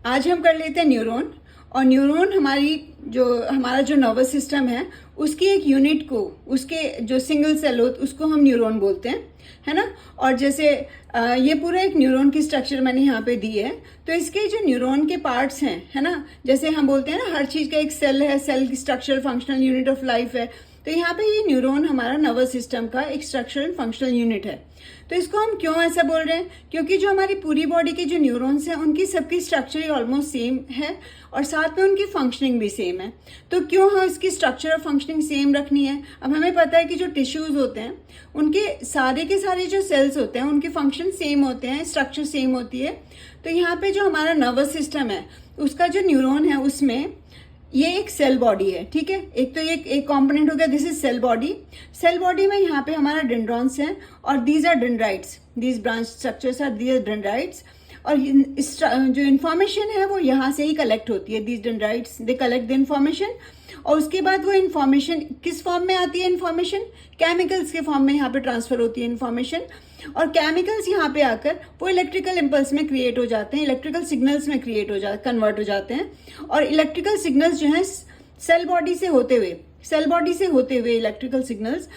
आज हम कर लेते हैं न्यूरॉन। और न्यूरॉन हमारा जो नर्वस सिस्टम है उसकी एक यूनिट को, उसके जो सिंगल सेल हो उसको हम न्यूरॉन बोलते हैं, है ना। और जैसे ये पूरा एक न्यूरॉन की स्ट्रक्चर मैंने यहाँ पे दी है। तो इसके जो न्यूरॉन के पार्ट्स हैं, है ना, जैसे हम बोलते हैं ना हर चीज़ का एक सेल है, सेल की structure functional unit of life है। तो यहाँ पे ये न्यूरॉन हमारा नर्वस सिस्टम का एक स्ट्रक्चरल फंक्शनल यूनिट है। तो इसको हम क्यों ऐसा बोल रहे हैं? क्योंकि जो हमारी पूरी बॉडी के जो न्यूरॉन्स हैं उनकी सबकी स्ट्रक्चर ऑलमोस्ट सेम है और साथ में उनकी फंक्शनिंग भी सेम है। तो क्यों हम इसकी स्ट्रक्चर और फंक्शनिंग सेम रखनी है? अब हमें पता है कि जो टिश्यूज होते हैं उनके सारे के सारे जो सेल्स होते हैं उनके फंक्शन सेम होते हैं, स्ट्रक्चर सेम होती है। तो यहाँ पे जो हमारा नर्वस सिस्टम है उसका जो न्यूरॉन है उसमें ये एक सेल बॉडी है, ठीक है। एक तो एक कंपोनेंट हो गया, this is cell body. Cell body में यहाँ पे हमारा डेंड्रॉन्स हैं और these are dendrites, these branch structures are these dendrites. और जो इन्फॉर्मेशन है वो यहाँ से ही कलेक्ट होती है, these dendrites they collect the information. और उसके बाद वो इन्फॉर्मेशन किस फॉर्म में आती है? इन्फॉर्मेशन केमिकल्स के फॉर्म में यहाँ पे ट्रांसफर होती है इन्फॉर्मेशन। और केमिकल्स यहाँ पे आकर वो इलेक्ट्रिकल इम्पल्स में क्रिएट हो जाते हैं, इलेक्ट्रिकल सिग्नल्स में कन्वर्ट हो जाते हैं। और इलेक्ट्रिकल सिग्नल्स जो हैं सेल बॉडी से होते हुए इलेक्ट्रिकल सिग्नल्स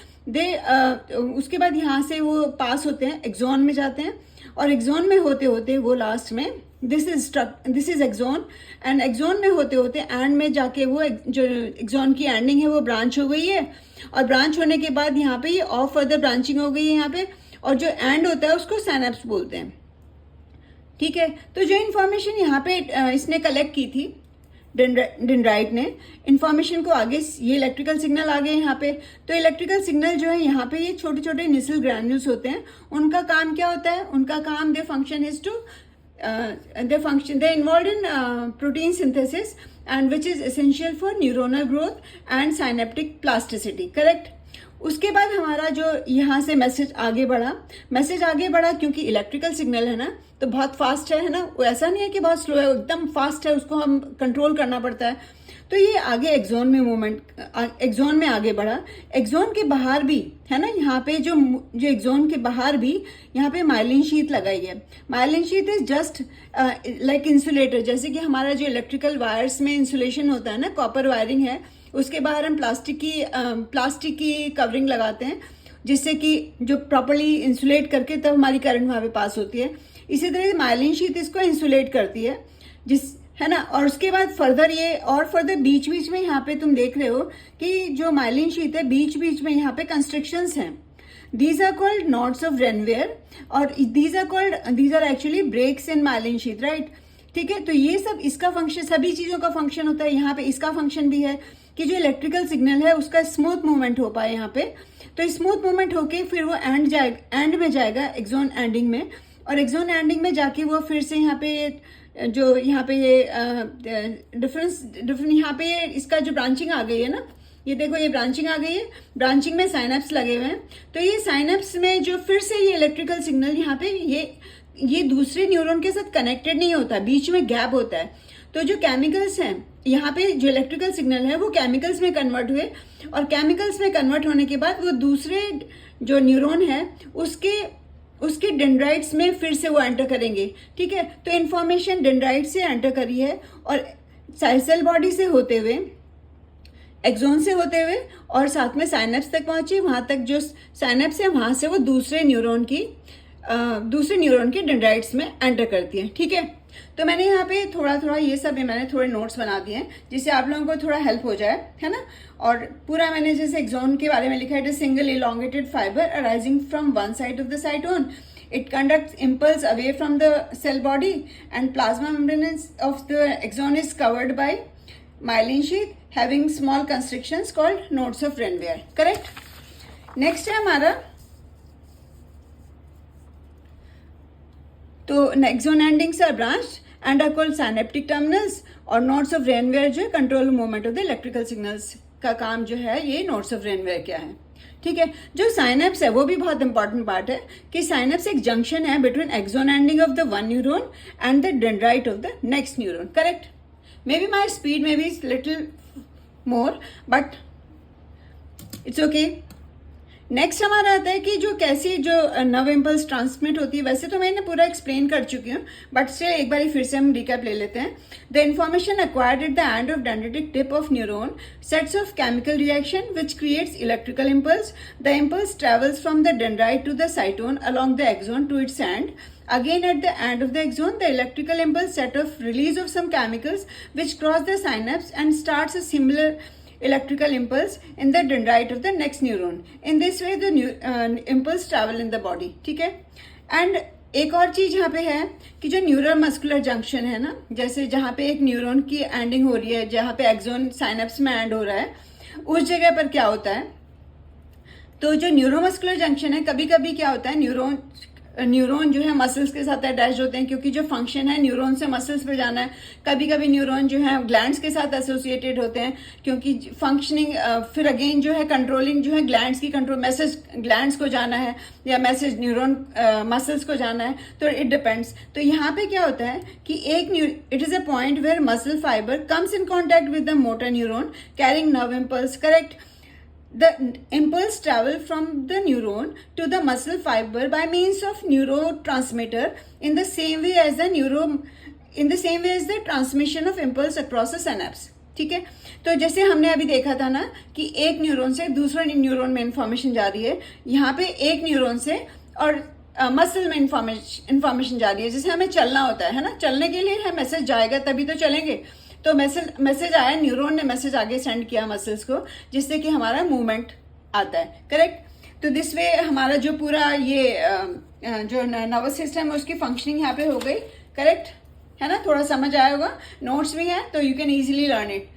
उसके बाद यहाँ से वो पास होते हैं, एक्सॉन में जाते हैं। और एक्सॉन में होते होते वो लास्ट में this is axon, and axon में होते होते एंड में जाके वो जो एक्सॉन की एंडिंग है वो ब्रांच हो गई है। और ब्रांच होने के बाद यहाँ पे ये और फर्दर ब्रांचिंग हो गई है यहाँ पे। और जो एंड होता है उसको साइनेप्स बोलते हैं, ठीक है। तो जो इन्फॉर्मेशन यहाँ पे इसने कलेक्ट की थी डेंड्राइट ने, इन्फॉर्मेशन को आगे ये इलेक्ट्रिकल सिग्नल आ गए यहाँ पे। तो इलेक्ट्रिकल सिग्नल जो है यहाँ पे ये छोटे छोटे निसल ग्रैन्यूल्स होते हैं। उनका काम क्या होता है? उनका काम the function is to the involve in protein synthesis and which is essential for neuronal growth and synaptic plasticity, correct. उसके बाद हमारा जो यहाँ से मैसेज आगे बढ़ा क्योंकि इलेक्ट्रिकल सिग्नल है ना तो बहुत फास्ट है ना, वो ऐसा नहीं है कि बहुत स्लो है, एकदम फास्ट है, उसको हम कंट्रोल करना पड़ता है। तो ये आगे एक्सॉन में आगे बढ़ा। एक्सॉन के बाहर भी है ना, यहाँ पे जो एक्सॉन के बाहर भी यहाँ पे माइलिन शीथ लगाई है। Myelin sheath is just like insulator, जैसे कि हमारा जो इलेक्ट्रिकल वायर्स में इंसुलेशन होता है ना, कॉपर वायरिंग है, उसके बाहर हम प्लास्टिक की कवरिंग लगाते हैं जिससे कि जो प्रॉपर्ली इंसुलेट करके तब हमारी करंट वहां पे पास होती है। इसी तरह से माइलिन शीथ इसको इंसुलेट करती है, है ना। और उसके बाद फर्दर बीच में यहाँ पे तुम देख रहे हो कि जो माइलिन शीथ है बीच में यहाँ पे कंस्ट्रक्शंस हैं। These are called knots of Renvier और these are actually breaks in myelin sheath, right? ठीक है। तो ये सब इसका फंक्शन, सभी चीजों का फंक्शन होता है। यहाँ पे इसका फंक्शन भी है कि जो इलेक्ट्रिकल सिग्नल है उसका स्मूथ मूवमेंट हो पाए यहाँ पे। तो स्मूथ मूवमेंट होके फिर वो एंड में जाएगा एक्सॉन एंडिंग में। और एक्सॉन एंडिंग में जाके वो फिर से यहाँ पे यहाँ पे इसका जो ब्रांचिंग आ गई है ना, ये देखो ये ब्रांचिंग आ गई है, ब्रांचिंग में साइनेप्स लगे हुए हैं। तो ये साइनेप्स में जो फिर से ये इलेक्ट्रिकल सिग्नल यहाँ पे ये दूसरे न्यूरॉन के साथ कनेक्टेड नहीं होता, बीच में गैप होता है। तो जो केमिकल्स हैं यहाँ पे, जो इलेक्ट्रिकल सिग्नल है वो केमिकल्स में कन्वर्ट हुए और केमिकल्स में कन्वर्ट होने के बाद वो दूसरे जो न्यूरॉन है उसके डेंड्राइट्स में फिर से वो एंटर करेंगे, ठीक है। तो इन्फॉर्मेशन डेंड्राइट से एंटर करी है और सेल बॉडी से होते हुए, एक्सॉन से होते हुए और साथ में साइनेप्स तक पहुंची। वहां तक जो साइनेप्स है वहां से वो दूसरे न्यूरॉन के डेंड्राइट्स में एंटर करती है, ठीक है। तो मैंने यहाँ पे थोड़ा ये सब मैंने थोड़े नोट्स बना दिए हैं जिससे आप लोगों को थोड़ा हेल्प हो जाए, है ना। और पूरा मैंने जैसे एक्सॉन के बारे में लिखा है, single elongated fibre arising from one side of the साइटोन, it conducts impulse away from the cell body and plasma membrane of the axon is covered by myelin sheath having small constrictions called nodes of Renvier, correct. next है हमारा, तो axon endings are branch and are called synaptic terminals. और nodes of Ranvier जो है control movement of the electrical signals का काम जो है, ये नोड्स ऑफ रेनवेयर क्या है, ठीक है। जो साइनेप्स है वो भी बहुत इंपॉर्टेंट पार्ट है कि साइनेप्स एक जंक्शन है between axon ending of the one neuron and the dendrite of the next neuron, correct. Maybe my speed maybe little more but it's okay. Next हमारा आता है कि जो कैसी जो नर्व इम्पल्स ट्रांसमिट होती है, वैसे तो मैंने पूरा एक्सप्लेन कर चुकी हूँ, बट स्टिल एक बार फिर से हम रिकैप ले लेते हैं. The information acquired at the end of dendritic tip of neuron sets off chemical reaction which creates electrical impulse. The impulse travels from the dendrite to the cytone along the axon to its end. Again, at the end of the axon, the electrical impulse set off release of some chemicals which cross the synapse and starts a similar electrical impulse in the dendrite of the next neuron. In this way, the impulse travel in the body. ठीक है. And एक और चीज यहाँ पे है कि जो न्यूरल मस्कुलर जंक्शन है ना, जैसे जहाँ पे एक न्यूरॉन की एंडिंग हो रही है, जहाँ पे एक्सोन साइनेप्स में एंड हो रहा है, उस जगह पर क्या होता है, तो जो न्यूरोमस्कुलर जंक्शन है, कभी कभी क्या होता है, न्यूरॉन जो है मसल्स के साथ अटैच होते हैं, क्योंकि जो फंक्शन है न्यूरॉन से मसल्स पे जाना है. कभी कभी न्यूरॉन जो है ग्लैंड्स के साथ एसोसिएटेड होते हैं, क्योंकि फंक्शनिंग फिर अगेन जो है कंट्रोलिंग जो है ग्लैंड्स की कंट्रोल, मैसेज ग्लैंड्स को जाना है या मैसेज न्यूरॉन मसल्स को जाना है, तो इट डिपेंड्स. तो यहाँ पे क्या होता है कि it is a point where muscle fibre comes in contact with the motor neuron carrying nerve impulse. Correct. The impulse travel from the neuron to the muscle fiber by means of neurotransmitter in the same way as the transmission of impulse across the synapse. ठीक है. तो जैसे हमने अभी देखा था ना कि एक न्यूरॉन से दूसरा न्यूरॉन में इंफॉर्मेशन जा रही है, यहाँ पे एक न्यूरॉन से और मसल में इंफॉर्मेशन जा रही है. जैसे हमें चलना होता है ना, चलने के लिए है मैसेज जाएगा तभी तो चलेंगे. तो मैसेज आया, न्यूरॉन ने मैसेज आगे सेंड किया मसल्स को, जिससे कि हमारा मूवमेंट आता है. करेक्ट. तो दिस वे हमारा जो पूरा ये जो नर्वस सिस्टम है उसकी फंक्शनिंग यहाँ पे हो गई. करेक्ट है ना. थोड़ा समझ आया होगा, नोट्स भी है तो you can easily learn it.